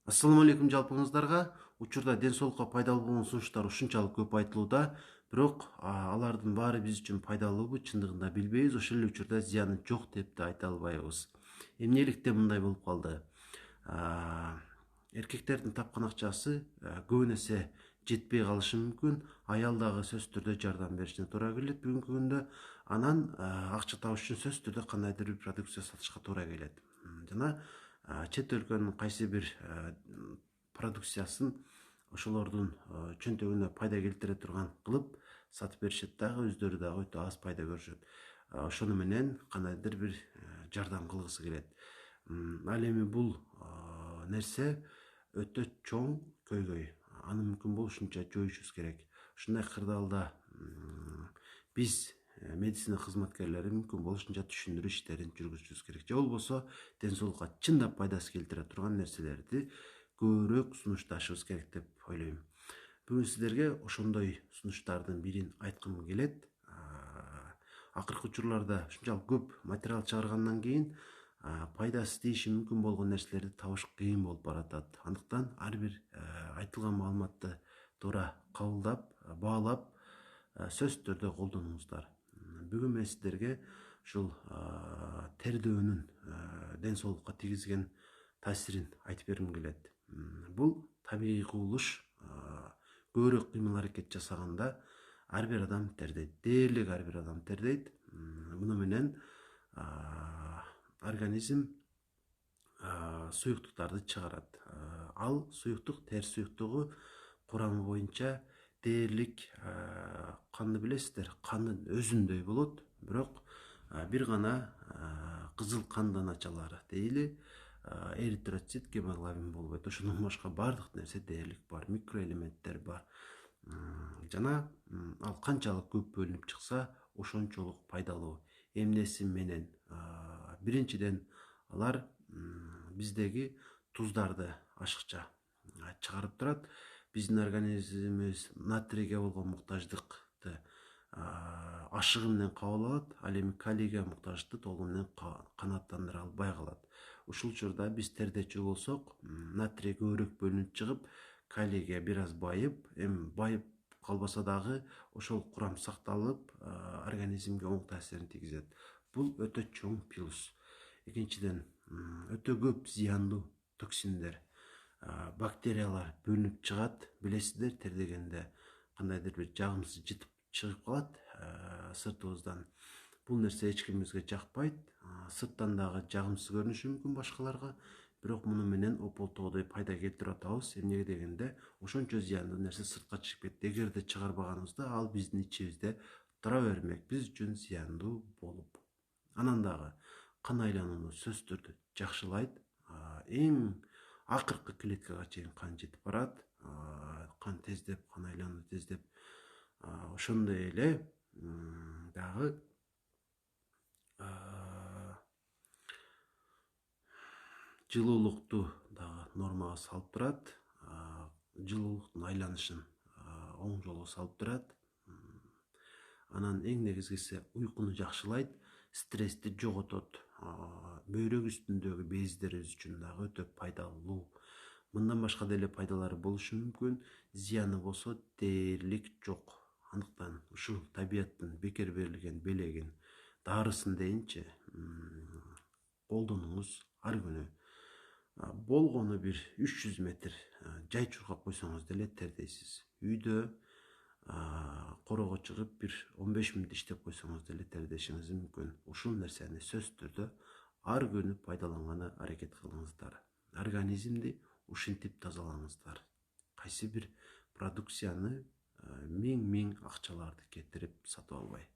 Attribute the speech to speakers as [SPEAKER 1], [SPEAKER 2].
[SPEAKER 1] Ассаламу алейкум жалпыңыздарга. Учурда ден соолукка пайдалуу болгон сунуштар ушунчалык көп айтылууда, бирок алардын баары биз үчүн пайдалуубу чындыгында билбейбиз, ошол эле учурда зыяны жок деп да айта албайбыз. Эмнеликтен мындай болуп калды? Эркектердин тапкан акчасы көп нерсе жетпей калышы мүмкүн, аял дагы сөзсүз түрдө жардам беришине туура келет бүгүнкү күндө. Анан акча табыш үчүн сөзсүз түрдө кандайдыр бир продукция сатышка туура келет. Жана чет өлкөнүн кайсы бир продукциясын ошолордун чөнтөгүнө пайда келтире турган кылып сатып беришет дагы, өздөрү дагы өтө аз пайда көрүшөт. Ошону менен кандайдыр бир жардам кылгысы келет. Ал эми бул нерсе өтө чоң көйгөй. Аны мүмкүн болушунча жоюшубуз керек. Ушундай кырдаалда биз медицина кызматкерлери мүмкүн болушунча түшүндүрүү иштерин жүргүзүшүбүз керек. Же болбосо ден соолукка чындап пайдасы келтире турган нерселерди көбүрөөк сунушташыбыз керек деп ойлойм. Бүгүн сиздерге ошондой сунуштардын бирин айткым келет. Акыркы учурларда ушунчалык көп материал чыгаргандан кийин пайдасы тийиши мүмкүн болгон нерселерди табыш кыйын болуп баратат. Андыктан ар бир айтылган маалыматты туура кабылдап, баалап, сөзсүз түрдө колдонуңуздар. Бүгүн мен сиздерге ушул тердөөнүн ден соолукка тийгизген таасирин айтып бергим келет. Бул табигый кубулуш. Көбүрөөк кыймыл аракет жасаганда ар бир адам тердейт. Дээрлик ар бир адам тердейт. Муну менен организм суюктуктарды чыгарат. Ал суюктук тер суюктугу курамы боюнча дээрлик канды билесиздер, кандын өзүндөй болот, бирок бир гана кызыл кан ачалары дейли эритроцит, гемоглобин болбойт. Ошондон башка бардык нерсе дээрлик бар, микроэлементтер бар. Жана ал канчалык көп бөлүнүп чыкса, ошончолук пайдалуу. Эмнеси менен? Биринчиден алар биздеги туздарды ашыкча чыгарып турат. Биздин организмибиз натрийге болгон муктаждыкты ашыгы менен кабыл алат, ал эми калийге муктаждыкты толугу менен канааттандыра албай калат. Ушул учурда биз тердечү болсок, натрий көбүрөөк бөлүнүп чыгып, калийге бир аз байып, эми байып калбаса дагы ошол курам сакталып, организмге оң таасирин тийгизет. Бул өтө чоң плюс. Экинчиден, өтө көп зыяндуу токсиндер, бактериялар бөлүнүп чыгат. Билесиздер, тердегенде кандайдыр бир жагымсыз жытып чыгып калат сыртыбыздан. Бул нерсе эч кимибизге жакпайт. Сырттан дагы жагымсыз көрүнүшү мүмкүн башкаларга, бирок муну менен ополтоодой пайда келтирип атабыз. Эмнеге дегенде, ошончо зыяндуу нерсе сыртка чыгып кетти. Эгерде чыгарбаганыбызда, ал биздин ичибизде тура бермек, биз үчүн зыяндуу болуп. Анан дагы кан айланууну сөзсүз түрдө жакшылайт. Эң акыркы клеткага чейин кан жетип барат. Кан тездеп, кан айлануу тездеп. Ошондой эле дагы жылуулукту дагы нормага салып турат. Жылуулуктун айланышын оң жолго салып турат. Анан эң негизгиси уйкуну жакшылайт, стрессти жоготот. Бөйрөк үстүндөгү бездерибиз үчүн дагы өтө пайдалуу. Мындан башка деле пайдалары болушу мүмкүн. Зыяны болсо дээрлик жок. Андыктан ушул табияттын бекер берилген белегин, дарысын дейинчи, колдонуңуз ар күнү. Болгону бир 300 метр жай чуркап койсоңуз деле тердейсиз. Үйдө корого чыгып бир 15 мүнөт иштеп койсоңуз деле тердешиңиз мүмкүн. Ушул нерсени сөзсүз түрдө ар күнү пайдаланганга аракет кылыңыздар. Организмди ушинтип тазалаңыздар. Кайсы бир продукцияны миң акчаларды кетирип сатып албай.